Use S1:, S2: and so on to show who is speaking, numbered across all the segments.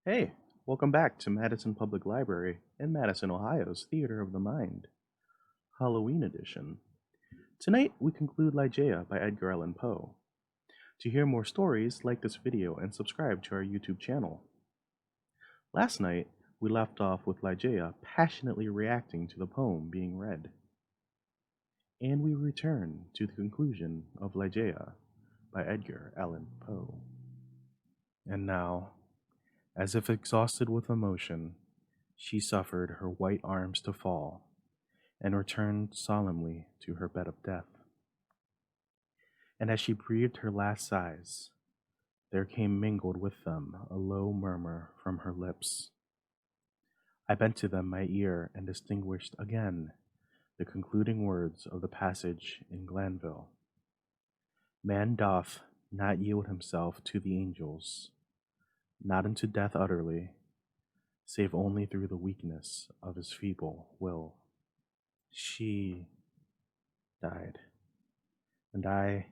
S1: Hey, welcome back to Madison Public Library in Madison, Ohio's Theater of the Mind, Halloween edition. Tonight we conclude Ligeia by Edgar Allan Poe. To hear more stories, like this video and subscribe to our YouTube channel. Last night we left off with Ligeia passionately reacting to the poem being read. And we return to the conclusion of Ligeia by Edgar Allan Poe. And now, as if exhausted with emotion, she suffered her white arms to fall, and returned solemnly to her bed of death. And as she breathed her last sighs, there came mingled with them a low murmur from her lips. I bent to them my ear and distinguished again the concluding words of the passage in Glanville. Man doth not yield himself to the angels, not unto death utterly, save only through the weakness of his feeble will. She died, and I,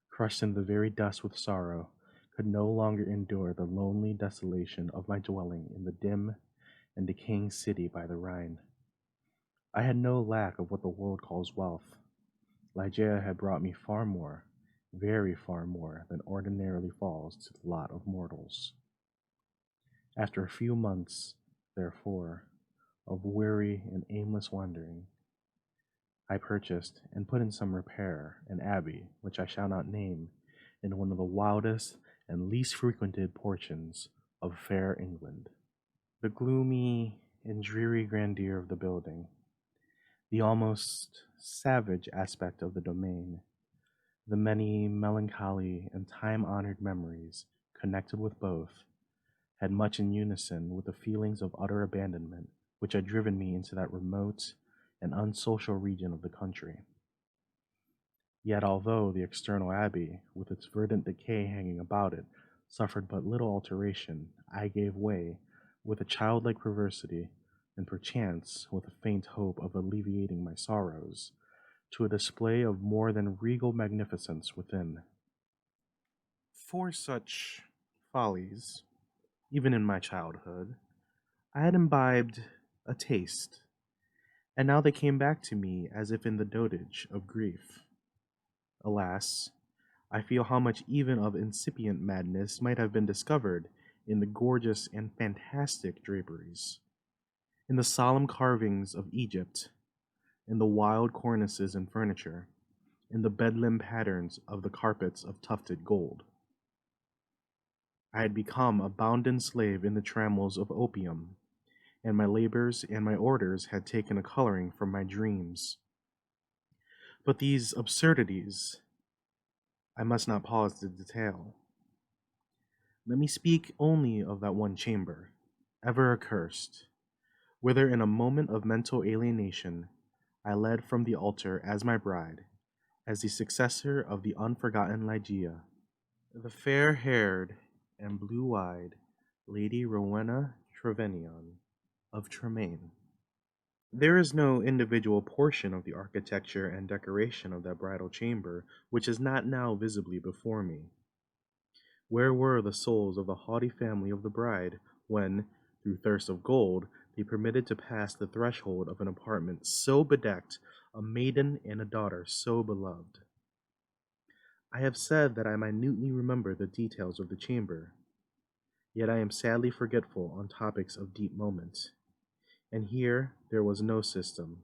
S1: crushed in the very dust with sorrow, could no longer endure the lonely desolation of my dwelling in the dim and decaying city by the Rhine. I had no lack of what the world calls wealth. Ligeia had brought me far more, very far more, than ordinarily falls to the lot of mortals. After a few months, therefore, of weary and aimless wandering, I purchased and put in some repair an abbey which I shall not name, in one of the wildest and least frequented portions of fair England. The gloomy and dreary grandeur of the building, the almost savage aspect of the domain, the many melancholy and time-honored memories connected with both, had much in unison with the feelings of utter abandonment which had driven me into that remote and unsocial region of the country. Yet although the external abbey, with its verdant decay hanging about it, suffered but little alteration, I gave way, with a childlike perversity, and perchance with a faint hope of alleviating my sorrows, to a display of more than regal magnificence within. For such follies, even in my childhood, I had imbibed a taste, and now they came back to me as if in the dotage of grief. Alas, I feel how much even of incipient madness might have been discovered in the gorgeous and fantastic draperies, in the solemn carvings of Egypt, in the wild cornices and furniture, in the bedlam patterns of the carpets of tufted gold. I had become a bounden slave in the trammels of opium, and my labors and my orders had taken a coloring from my dreams. But these absurdities I must not pause to detail. Let me speak only of that one chamber, ever accursed, whither in a moment of mental alienation I led from the altar as my bride, as the successor of the unforgotten Ligeia, the fair-haired and blue-eyed Lady Rowena Trevenion of Tremaine. There is no individual portion of the architecture and decoration of that bridal chamber which is not now visibly before me. Where were the souls of the haughty family of the bride, when, through thirst of gold, they permitted to pass the threshold of an apartment so bedecked, a maiden and a daughter so beloved? I have said that I minutely remember the details of the chamber, yet I am sadly forgetful on topics of deep moment. And here there was no system,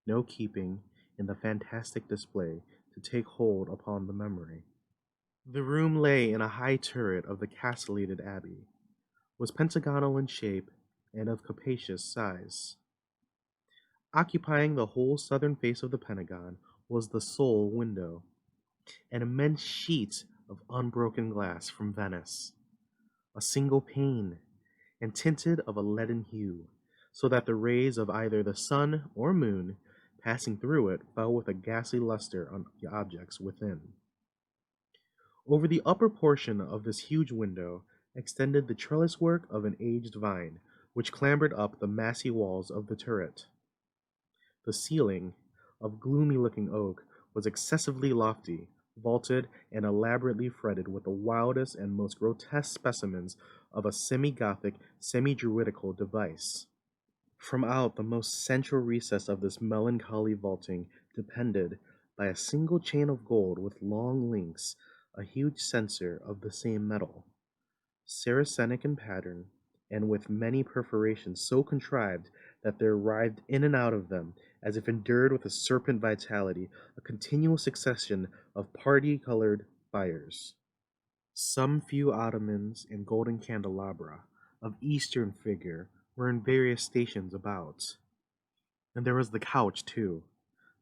S1: no keeping in the fantastic display to take hold upon the memory. The room lay in a high turret of the castellated abbey, was pentagonal in shape, and of capacious size. Occupying the whole southern face of the pentagon was the sole window, an immense sheet of unbroken glass from Venice, a single pane, and tinted of a leaden hue, so that the rays of either the sun or moon passing through it fell with a ghastly luster on the objects within. Over the upper portion of this huge window extended the trellis work of an aged vine, which clambered up the massy walls of the turret. The ceiling, of gloomy-looking oak, was excessively lofty, vaulted, and elaborately fretted with the wildest and most grotesque specimens of a semi-Gothic, semi-Druidical device. From out the most central recess of this melancholy vaulting depended, by a single chain of gold with long links, a huge censer of the same metal, Saracenic in pattern, and with many perforations so contrived that there writhed in and out of them, as if endured with a serpent vitality, a continual succession of party-colored fires. Some few ottomans and golden candelabra, of Eastern figure, were in various stations about. And there was the couch, too,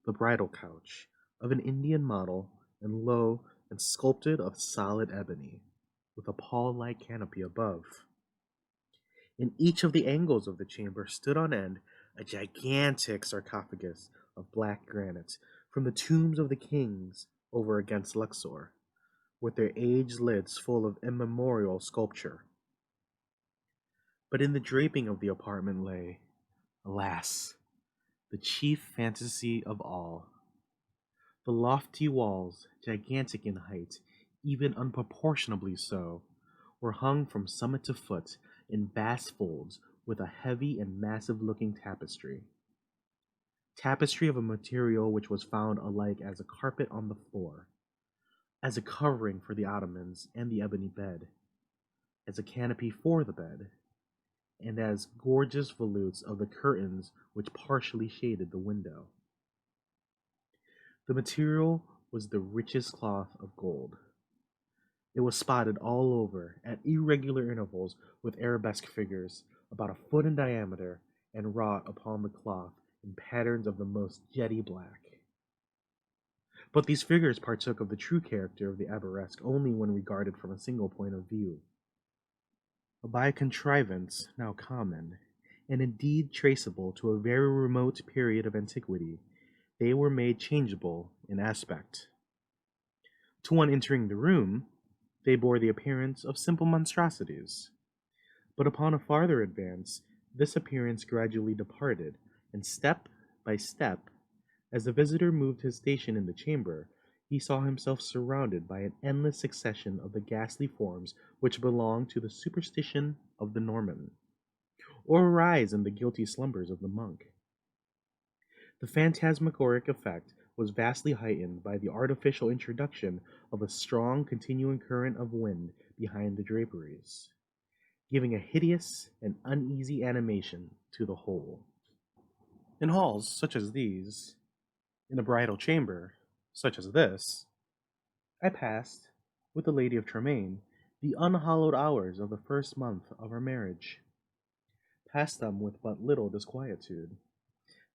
S1: the bridal couch, of an Indian model, and low, and sculpted of solid ebony, with a pall-like canopy above. In each of the angles of the chamber stood on end a gigantic sarcophagus of black granite, from the tombs of the kings over against Luxor, with their aged lids full of immemorial sculpture. But in the draping of the apartment lay, alas, the chief fantasy of all. The lofty walls, gigantic in height, even unproportionably so, were hung from summit to foot in vast folds with a heavy and massive-looking tapestry. Tapestry of a material which was found alike as a carpet on the floor, as a covering for the ottomans and the ebony bed, as a canopy for the bed, and as gorgeous volutes of the curtains which partially shaded the window. The material was the richest cloth of gold. It was spotted all over, at irregular intervals, with arabesque figures, about a foot in diameter, and wrought upon the cloth in patterns of the most jetty black. But these figures partook of the true character of the arabesque only when regarded from a single point of view. By a contrivance now common, and indeed traceable to a very remote period of antiquity, they were made changeable in aspect. To one entering the room, they bore the appearance of simple monstrosities. But upon a farther advance, this appearance gradually departed, and step by step, as the visitor moved his station in the chamber, he saw himself surrounded by an endless succession of the ghastly forms which belong to the superstition of the Norman, or arise in the guilty slumbers of the monk. The phantasmagoric effect was vastly heightened by the artificial introduction of a strong continuing current of wind behind the draperies, giving a hideous and uneasy animation to the whole. In halls such as these, in a bridal chamber such as this, I passed, with the Lady of Tremaine, the unhallowed hours of the first month of our marriage. Passed them with but little disquietude,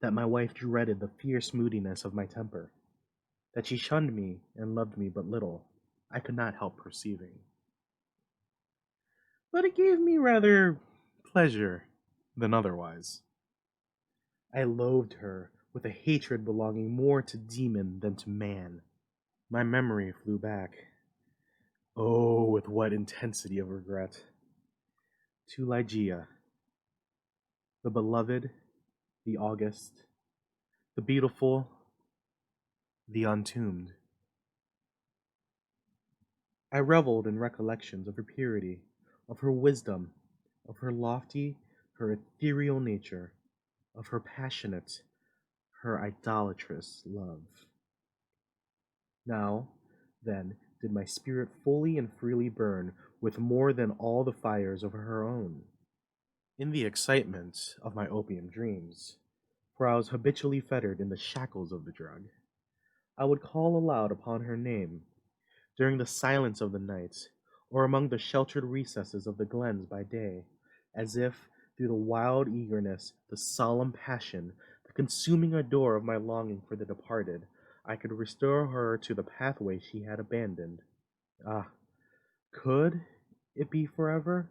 S1: that my wife dreaded the fierce moodiness of my temper, that she shunned me and loved me but little, I could not help perceiving. But it gave me rather pleasure than otherwise. I loathed her with a hatred belonging more to demon than to man. My memory flew back. Oh, with what intensity of regret! To Ligeia, the beloved, the august, the beautiful, the untombed. I reveled in recollections of her purity, of her wisdom, of her lofty, her ethereal nature, of her passionate, her idolatrous love. Now, then, did my spirit fully and freely burn with more than all the fires of her own. In the excitement of my opium dreams, for I was habitually fettered in the shackles of the drug, I would call aloud upon her name, during the silence of the night, or among the sheltered recesses of the glens by day, as if, through the wild eagerness, the solemn passion, the consuming ardor of my longing for the departed, I could restore her to the pathway she had abandoned. Ah, could it be forever?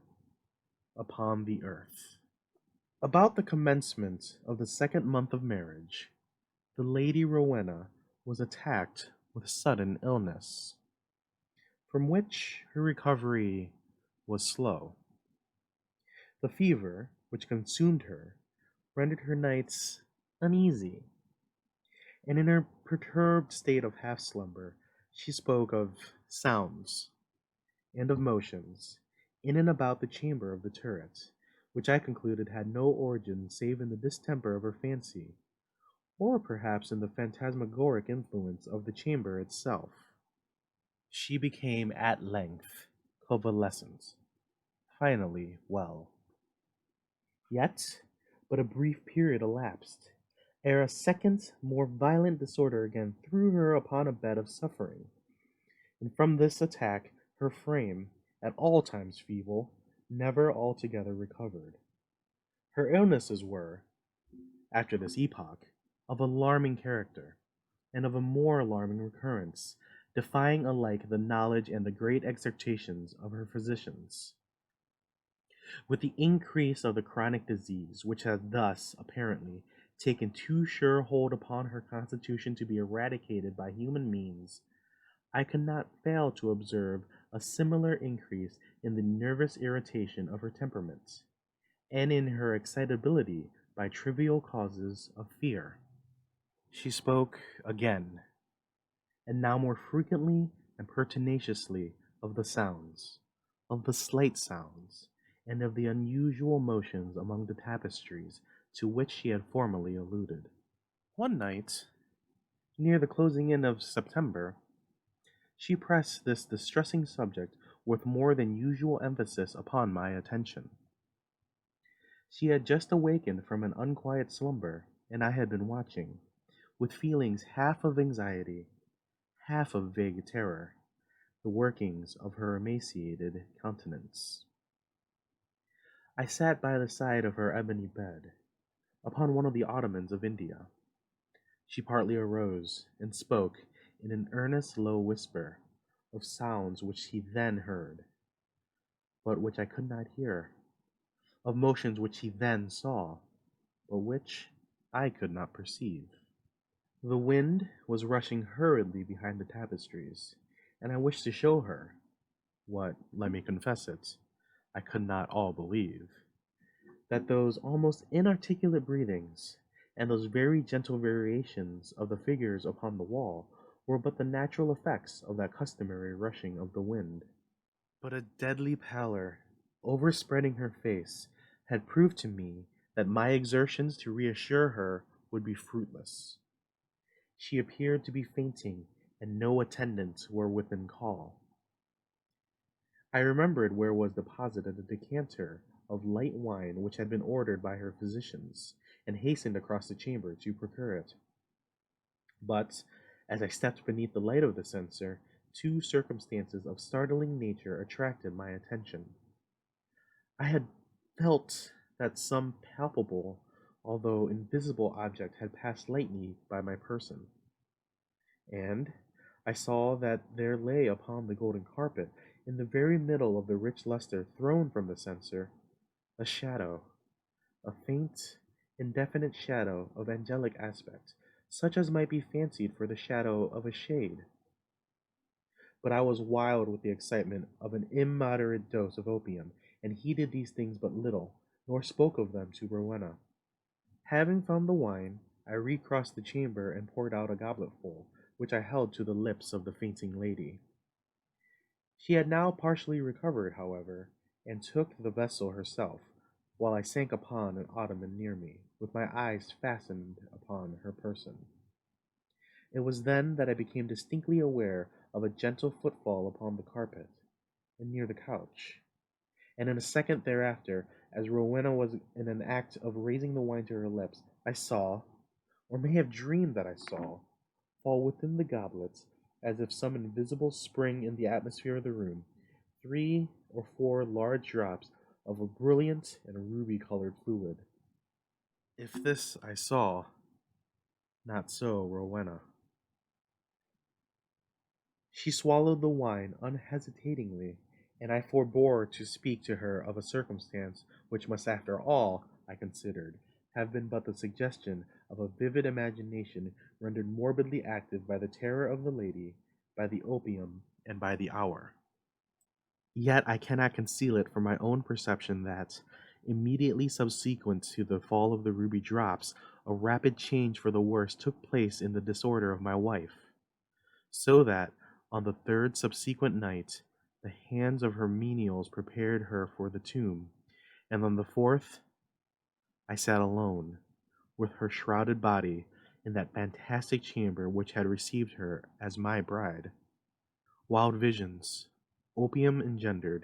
S1: Upon the earth. About the commencement of the second month of marriage, the Lady Rowena was attacked with sudden illness, from which her recovery was slow. The fever which consumed her rendered her nights uneasy, and in her perturbed state of half-slumber she spoke of sounds and of motions, in and about the chamber of the turret, which I concluded had no origin save in the distemper of her fancy, or perhaps in the phantasmagoric influence of the chamber itself. She became at length convalescent, finally well. Yet but a brief period elapsed, ere a second, more violent disorder again threw her upon a bed of suffering, and from this attack her frame, at all times feeble, never altogether recovered. Her illnesses were, after this epoch, of alarming character, and of a more alarming recurrence, defying alike the knowledge and the great exhortations of her physicians. With the increase of the chronic disease, which had thus, apparently, taken too sure hold upon her constitution to be eradicated by human means, I could not fail to observe a similar increase in the nervous irritation of her temperament, and in her excitability by trivial causes of fear. She spoke again, and now more frequently and pertinaciously of the sounds, of the slight sounds, and of the unusual motions among the tapestries to which she had formerly alluded. One night, near the closing in of September, she pressed this distressing subject with more than usual emphasis upon my attention. She had just awakened from an unquiet slumber, and I had been watching, with feelings half of anxiety, half of vague terror, the workings of her emaciated countenance. I sat by the side of her ebony bed, upon one of the ottomans of India. She partly arose, and spoke, in an earnest low whisper, of sounds which he then heard, but which I could not hear, of motions which he then saw, but which I could not perceive. The wind was rushing hurriedly behind the tapestries, and I wished to show her what, let me confess it, I could not all believe, that those almost inarticulate breathings, and those very gentle variations of the figures upon the wall, were but the natural effects of that customary rushing of the wind. But a deadly pallor, overspreading her face, had proved to me that my exertions to reassure her would be fruitless. She appeared to be fainting, and no attendants were within call. I remembered where was deposited a decanter of light wine which had been ordered by her physicians, and hastened across the chamber to procure it. But, as I stepped beneath the light of the censer, two circumstances of startling nature attracted my attention. I had felt that some palpable, although invisible object had passed lightly by my person, and I saw that there lay upon the golden carpet, in the very middle of the rich lustre thrown from the censer, a shadow, a faint, indefinite shadow of angelic aspect, such as might be fancied for the shadow of a shade. But I was wild with the excitement of an immoderate dose of opium, and heeded these things but little, nor spoke of them to Rowena. Having found the wine, I recrossed the chamber and poured out a gobletful, which I held to the lips of the fainting lady. She had now partially recovered, however, and took the vessel herself, while I sank upon an ottoman near me, with my eyes fastened upon her person. It was then that I became distinctly aware of a gentle footfall upon the carpet, and near the couch, and in a second thereafter, as Rowena was in an act of raising the wine to her lips, I saw, or may have dreamed that I saw, fall within the goblet, as if some invisible spring in the atmosphere of the room, 3 or 4 large drops of a brilliant and ruby-colored fluid. If this I saw, not so Rowena. She swallowed the wine unhesitatingly, and I forbore to speak to her of a circumstance which must after all, I considered, have been but the suggestion of a vivid imagination rendered morbidly active by the terror of the lady, by the opium, and by the hour. Yet I cannot conceal it from my own perception that, immediately subsequent to the fall of the ruby drops, a rapid change for the worse took place in the disorder of my wife, so that, on the third subsequent night, The hands of her menials prepared her for the tomb, and on the fourth I sat alone, with her shrouded body, in that fantastic chamber which had received her as my bride. Wild visions, opium engendered,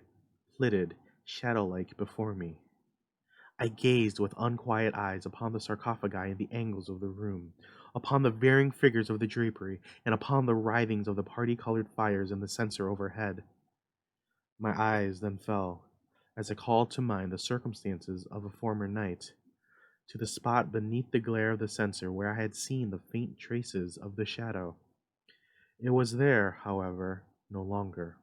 S1: flitted, shadow-like, before me. I gazed with unquiet eyes upon the sarcophagi in the angles of the room, upon the varying figures of the drapery, and upon the writhings of the party-colored fires in the censer overhead. My eyes then fell, as I called to mind the circumstances of a former night, to the spot beneath the glare of the censer where I had seen the faint traces of the shadow. It was there, however, no longer,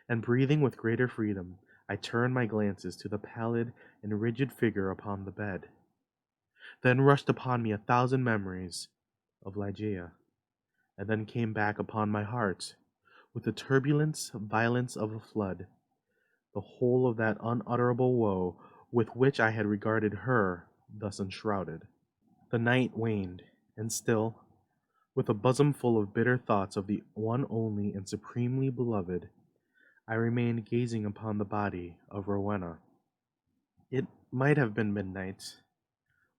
S1: and breathing with greater freedom, I turned my glances to the pallid and rigid figure upon the bed. Then rushed upon me a thousand memories of Ligeia, and then came back upon my heart, with the turbulence, violence of a flood, the whole of that unutterable woe with which I had regarded her thus enshrouded. The night waned, and still, with a bosom full of bitter thoughts of the one only and supremely beloved, I remained gazing upon the body of Rowena. It might have been midnight,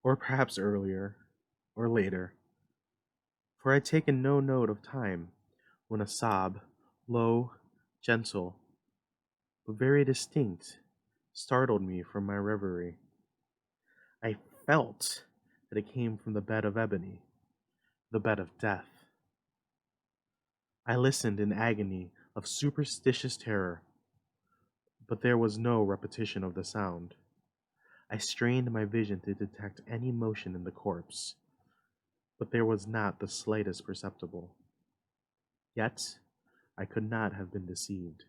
S1: or perhaps earlier, or later, for I had taken no note of time, when a sob, low, gentle, but very distinct, startled me from my reverie. I felt that it came from the bed of ebony, the bed of death. I listened in agony of superstitious terror, but there was no repetition of the sound. I strained my vision to detect any motion in the corpse, but there was not the slightest perceptible. Yet I could not have been deceived.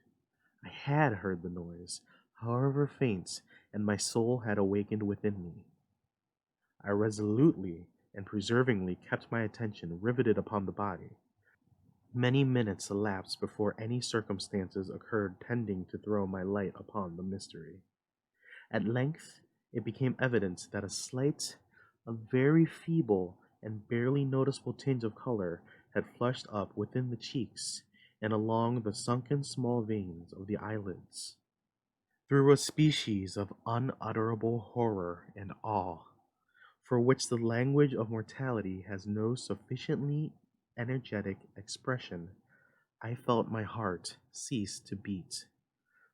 S1: I had heard the noise, however faint, and my soul had awakened within me. I resolutely and perseveringly kept my attention riveted upon the body. Many minutes elapsed before any circumstances occurred tending to throw my light upon the mystery. At length it became evident that a very feeble and barely noticeable tinge of color had flushed up within the cheeks and along the sunken small veins of the eyelids. Through a species of unutterable horror and awe, for which the language of mortality has no sufficiently energetic expression, I felt my heart cease to beat,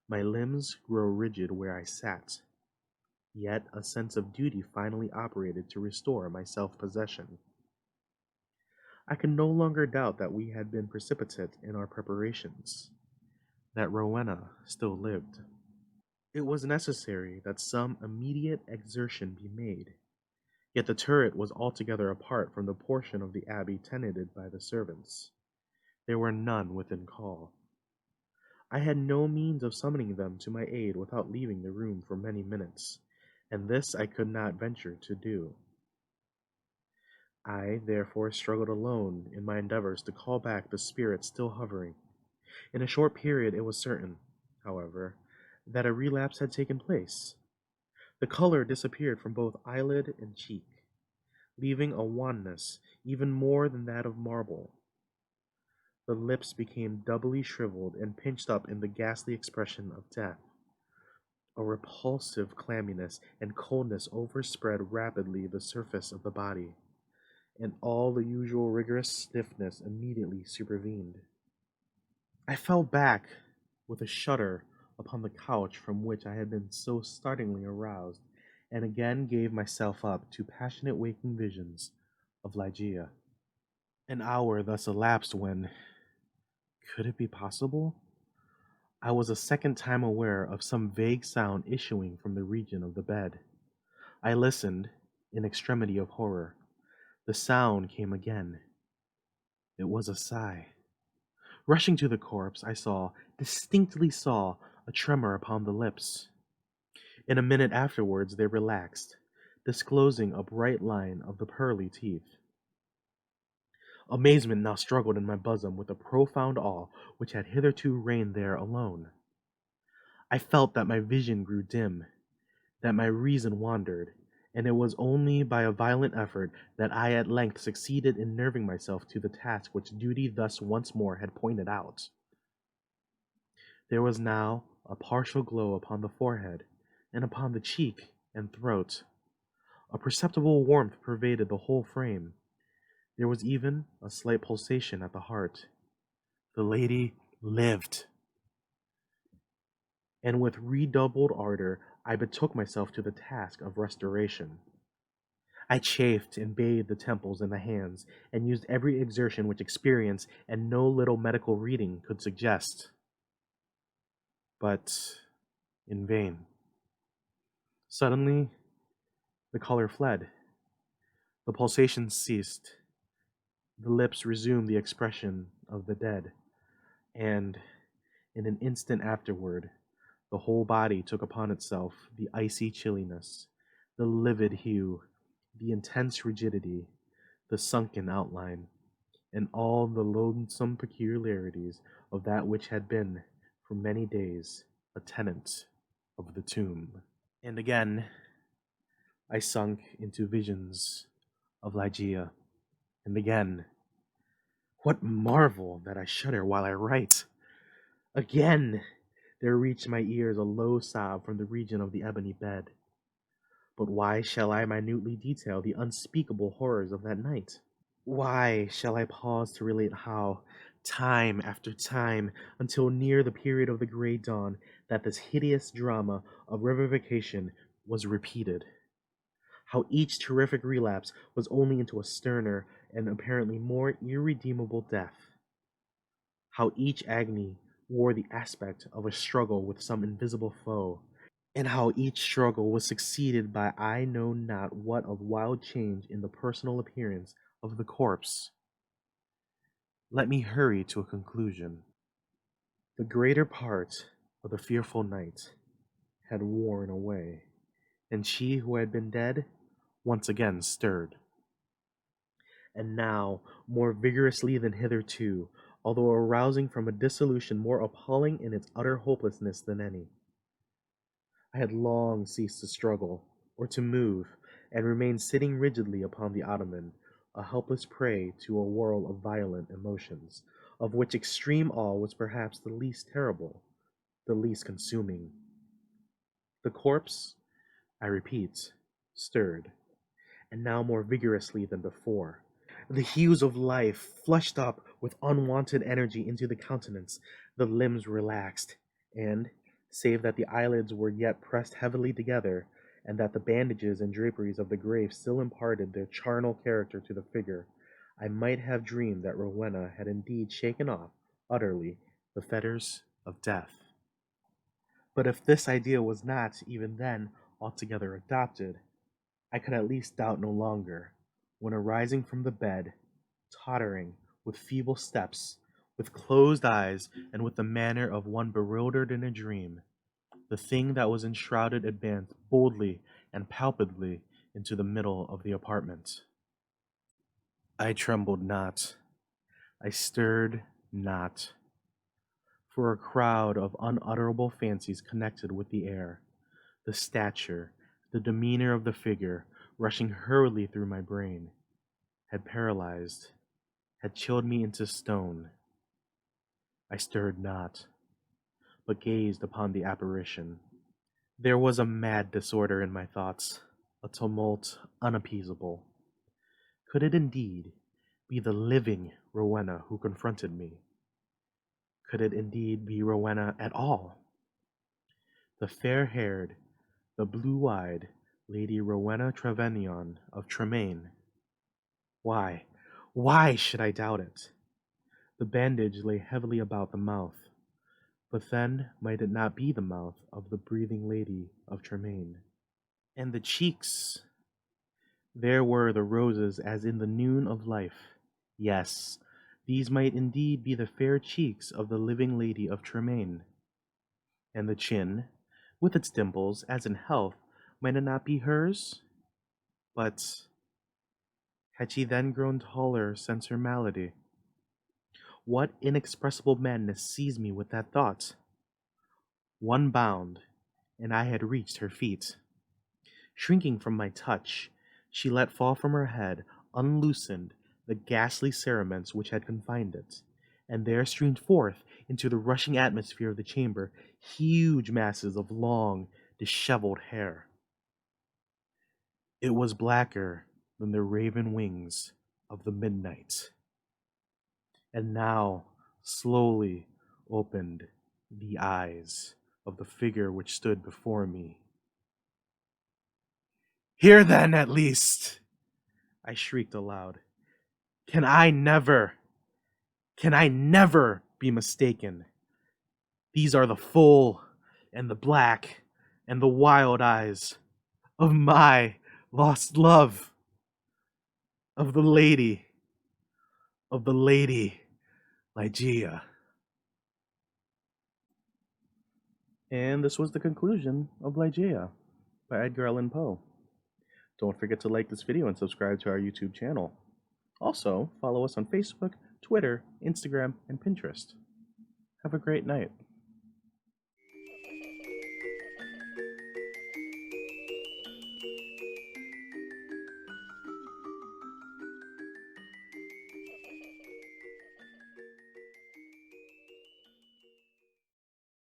S1: my limbs grow rigid where I sat. Yet a sense of duty finally operated to restore my self-possession. I could no longer doubt that we had been precipitate in our preparations, that Rowena still lived. It was necessary that some immediate exertion be made, yet the turret was altogether apart from the portion of the abbey tenanted by the servants. There were none within call. I had no means of summoning them to my aid without leaving the room for many minutes, and this I could not venture to do. I therefore struggled alone in my endeavors to call back the spirit still hovering. In a short period it was certain, however, that a relapse had taken place. The color disappeared from both eyelid and cheek, leaving a wanness even more than that of marble. The lips became doubly shriveled and pinched up in the ghastly expression of death. A repulsive clamminess and coldness overspread rapidly the surface of the body, and all the usual rigorous stiffness immediately supervened. I fell back with a shudder upon the couch from which I had been so startlingly aroused, and again gave myself up to passionate waking visions of Ligeia. An hour thus elapsed when, could it be possible? I was a second time aware of some vague sound issuing from the region of the bed. I listened, in extremity of horror. The sound came again. It was a sigh. Rushing to the corpse, distinctly saw, a tremor upon the lips. In a minute afterwards they relaxed, disclosing a bright line of the pearly teeth. Amazement now struggled in my bosom with a profound awe which had hitherto reigned there alone. I felt that my vision grew dim, that my reason wandered, and it was only by a violent effort that I at length succeeded in nerving myself to the task which duty thus once more had pointed out. There was now a partial glow upon the forehead, and upon the cheek and throat. A perceptible warmth pervaded the whole frame. There was even a slight pulsation at the heart. The lady lived. And with redoubled ardor I betook myself to the task of restoration. I chafed and bathed the temples and the hands, and used every exertion which experience and no little medical reading could suggest. But in vain. Suddenly, the color fled. The pulsations ceased. The lips resumed the expression of the dead, and in an instant afterward, the whole body took upon itself the icy chilliness, the livid hue, the intense rigidity, the sunken outline, and all the loathsome peculiarities of that which had been, for many days, a tenant of the tomb. And again, I sunk into visions of Ligeia. And again, what marvel that I shudder while I write! Again, there reached my ears a low sob from the region of the ebony bed. But why shall I minutely detail the unspeakable horrors of that night? Why shall I pause to relate how, time after time, until near the period of the grey dawn, that this hideous drama of revivification was repeated? How each terrific relapse was only into a sterner and apparently more irredeemable death? How each agony wore the aspect of a struggle with some invisible foe, and how each struggle was succeeded by I know not what of wild change in the personal appearance of the corpse? Let me hurry to a conclusion. The greater part of the fearful night had worn away, and she who had been dead once again stirred. And now, more vigorously than hitherto, although arousing from a dissolution more appalling in its utter hopelessness than any. I had long ceased to struggle, or to move, and remained sitting rigidly upon the ottoman, a helpless prey to a whirl of violent emotions, of which extreme awe was perhaps the least terrible, the least consuming. The corpse, I repeat, stirred, and now more vigorously than before. The hues of life flushed up with unwonted energy into the countenance, the limbs relaxed, and, save that the eyelids were yet pressed heavily together, and that the bandages and draperies of the grave still imparted their charnel character to the figure, I might have dreamed that Rowena had indeed shaken off, utterly, the fetters of death. But if this idea was not, even then, altogether adopted, I could at least doubt no longer, when arising from the bed, tottering, with feeble steps, with closed eyes, and with the manner of one bewildered in a dream, the thing that was enshrouded advanced boldly and palpably into the middle of the apartment. I trembled not, I stirred not, for a crowd of unutterable fancies connected with the air, the stature, the demeanor of the figure, rushing hurriedly through my brain, had paralyzed, had chilled me into stone. I stirred not, but gazed upon the apparition. There was a mad disorder in my thoughts, a tumult unappeasable. Could it indeed be the living Rowena who confronted me? Could it indeed be Rowena at all? The fair-haired, the blue-eyed Lady Rowena Trevanion of Tremaine? Why should I doubt it? The bandage lay heavily about the mouth, but then might it not be the mouth of the breathing Lady of Tremaine? And the cheeks! There were the roses as in the noon of life. Yes, these might indeed be the fair cheeks of the living Lady of Tremaine. And the chin, with its dimples, as in health, might it not be hers? But had she then grown taller since her malady? What inexpressible madness seized me with that thought? One bound, and I had reached her feet. Shrinking from my touch, she let fall from her head, unloosened, the ghastly cerements which had confined it, and there streamed forth, into the rushing atmosphere of the chamber huge masses of long, disheveled hair. It was blacker than the raven wings of the midnight. And now slowly opened the eyes of the figure which stood before me. "Here then, at least," I shrieked aloud. Can I never be mistaken? These are the full and the black and the wild eyes of my lost love, of the lady Ligeia. And this was the conclusion of Ligeia by Edgar Allan Poe. Don't forget to like this video and subscribe to our YouTube channel. Also, follow us on Facebook, Twitter, Instagram, and Pinterest. Have a great night.